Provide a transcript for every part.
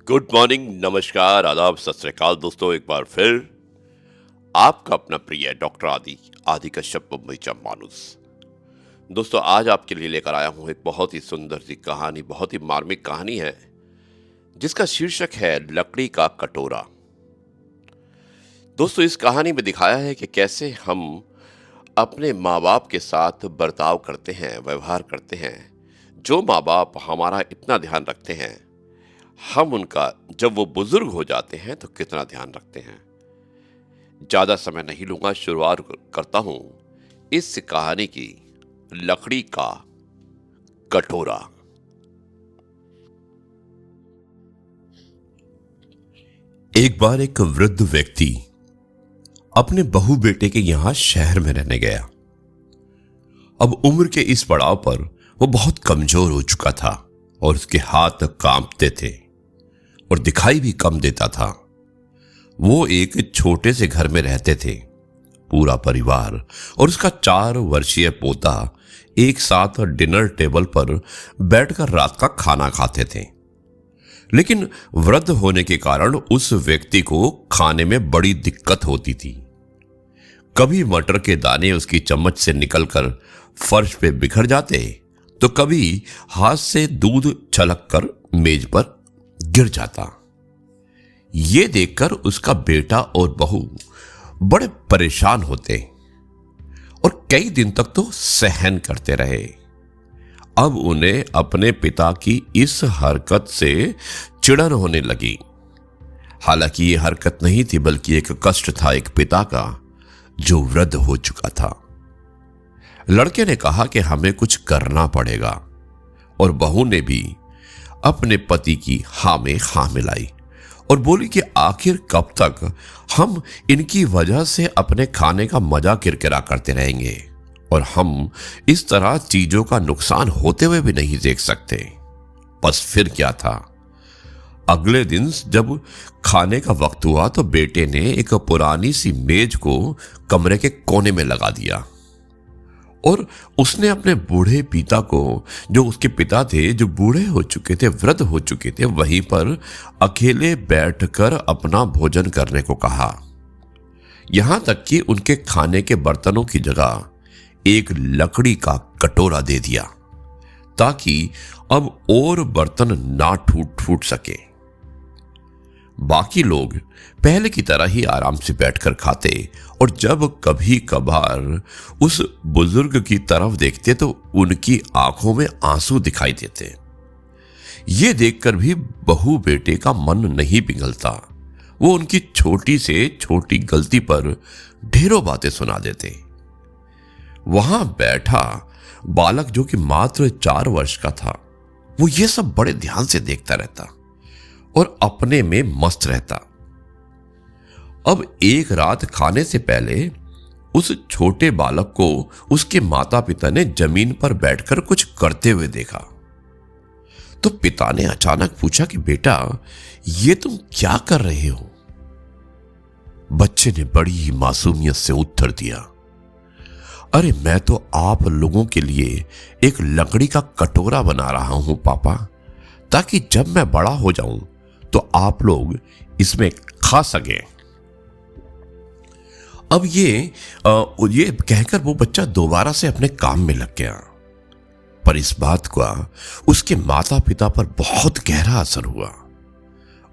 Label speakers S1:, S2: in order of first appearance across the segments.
S1: Good morning, नमस्कार, आदाब, सत श्री अकाल दोस्तों। एक बार फिर आपका अपना प्रिय डॉक्टर आदि कश्यप मुंबईचा मानुस। दोस्तों, आज आपके लिए लेकर आया हूं एक बहुत ही सुंदर सी कहानी, बहुत ही मार्मिक कहानी है जिसका शीर्षक है लकड़ी का कटोरा। दोस्तों, इस कहानी में दिखाया है कि कैसे हम अपने माँ बाप के साथ बर्ताव करते हैं, व्यवहार करते हैं। जो माँ बाप हमारा इतना ध्यान रखते हैं, हम उनका जब वो बुजुर्ग हो जाते हैं तो कितना ध्यान रखते हैं। ज्यादा समय नहीं लूंगा, शुरुआत करता हूं इस कहानी की। लकड़ी का कटोरा। एक बार एक वृद्ध व्यक्ति अपने बहू बेटे के यहां शहर में रहने गया। अब उम्र के इस पड़ाव पर वो बहुत कमजोर हो चुका था और उसके हाथ कांपते थे और दिखाई भी कम देता था। वो एक छोटे से घर में रहते थे। पूरा परिवार और उसका 4 वर्षीय पोता एक साथ डिनर टेबल पर बैठकर रात का खाना खाते थे। लेकिन वृद्ध होने के कारण उस व्यक्ति को खाने में बड़ी दिक्कत होती थी। कभी मटर के दाने उसकी चम्मच से निकलकर फर्श पे बिखर जाते, तो कभी हाथ से दूध छलककर मेज पर गिर जाता। ये देखकर उसका बेटा और बहू बड़े परेशान होते और कई दिन तक तो सहन करते रहे। अब उन्हें अपने पिता की इस हरकत से चिढ़न होने लगी। हालांकि ये हरकत नहीं थी, बल्कि एक कष्ट था एक पिता का जो वृद्ध हो चुका था। लड़के ने कहा कि हमें कुछ करना पड़ेगा, और बहू ने भी अपने पति की हाँ में हाँ मिलाई और बोली कि आखिर कब तक हम इनकी वजह से अपने खाने का मजा किरकिरा करते रहेंगे, और हम इस तरह चीजों का नुकसान होते हुए भी नहीं देख सकते। बस फिर क्या था, अगले दिन जब खाने का वक्त हुआ तो बेटे ने एक पुरानी सी मेज को कमरे के कोने में लगा दिया और उसने अपने बूढ़े पिता को, जो उसके पिता थे, जो बूढ़े हो चुके थे, वृद्ध हो चुके थे, वहीं पर अकेले बैठकर अपना भोजन करने को कहा। यहां तक कि उनके खाने के बर्तनों की जगह एक लकड़ी का कटोरा दे दिया, ताकि अब और बर्तन ना टूट सके। बाकी लोग पहले की तरह ही आराम से बैठकर खाते, और जब कभी कभार उस बुजुर्ग की तरफ देखते तो उनकी आंखों में आंसू दिखाई देते। ये देखकर भी बहू बेटे का मन नहीं पिघलता। वो उनकी छोटी से छोटी गलती पर ढेरों बातें सुना देते। वहां बैठा बालक, जो कि मात्र 4 वर्ष का था, वो ये सब बड़े ध्यान से देखता रहता और अपने में मस्त रहता। अब एक रात खाने से पहले उस छोटे बालक को उसके माता पिता ने जमीन पर बैठकर कुछ करते हुए देखा। तो पिता ने अचानक पूछा कि बेटा, ये तुम क्या कर रहे हो? बच्चे ने बड़ी ही मासूमियत से उत्तर दिया, अरे मैं तो आप लोगों के लिए एक लकड़ी का कटोरा बना रहा हूं पापा, ताकि जब मैं बड़ा हो जाऊं तो आप लोग इसमें खा सकें। अब ये कहकर वो बच्चा दोबारा से अपने काम में लग गया, पर इस बात का उसके माता पिता पर बहुत गहरा असर हुआ।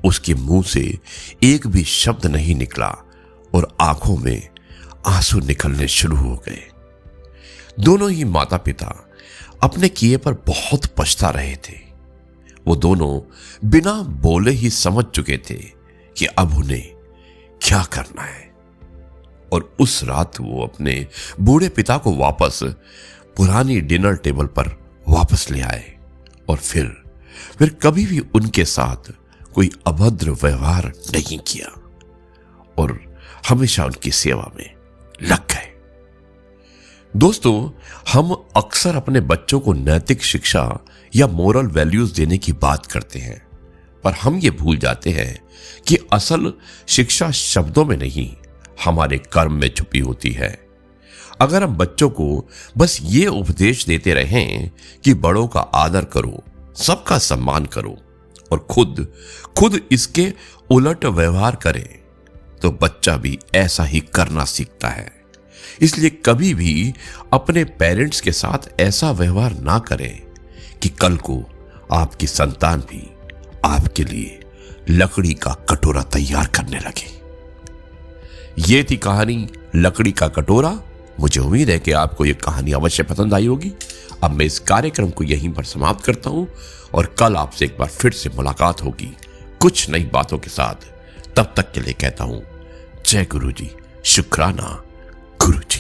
S1: उसके मुंह से एक भी शब्द नहीं निकला और आंखों में आंसू निकलने शुरू हो गए। दोनों ही माता पिता अपने किए पर बहुत पछता रहे थे। वो दोनों बिना बोले ही समझ चुके थे कि अब उन्हें क्या करना है, और उस रात वो अपने बूढ़े पिता को वापस पुरानी डिनर टेबल पर वापस ले आए और फिर कभी भी उनके साथ कोई अभद्र व्यवहार नहीं किया और हमेशा उनकी सेवा में लग गए। दोस्तों, हम अक्सर अपने बच्चों को नैतिक शिक्षा या मोरल वैल्यूज देने की बात करते हैं, पर हम ये भूल जाते हैं कि असल शिक्षा शब्दों में नहीं, हमारे कर्म में छुपी होती है। अगर हम बच्चों को बस ये उपदेश देते रहें कि बड़ों का आदर करो, सबका सम्मान करो और खुद खुद इसके उलट व्यवहार करें तो बच्चा भी ऐसा ही करना सीखता है। इसलिए कभी भी अपने पेरेंट्स के साथ ऐसा व्यवहार ना करें कि कल को आपकी संतान भी आपके लिए लकड़ी का कटोरा तैयार करने लगे। ये थी कहानी लकड़ी का कटोरा। मुझे उम्मीद है कि आपको यह कहानी अवश्य पसंद आई होगी। अब मैं इस कार्यक्रम को यहीं पर समाप्त करता हूं और कल आपसे एक बार फिर से मुलाकात होगी कुछ नई बातों के साथ। तब तक के लिए कहता हूं जय गुरु जी, शुक्राना गुरु जी।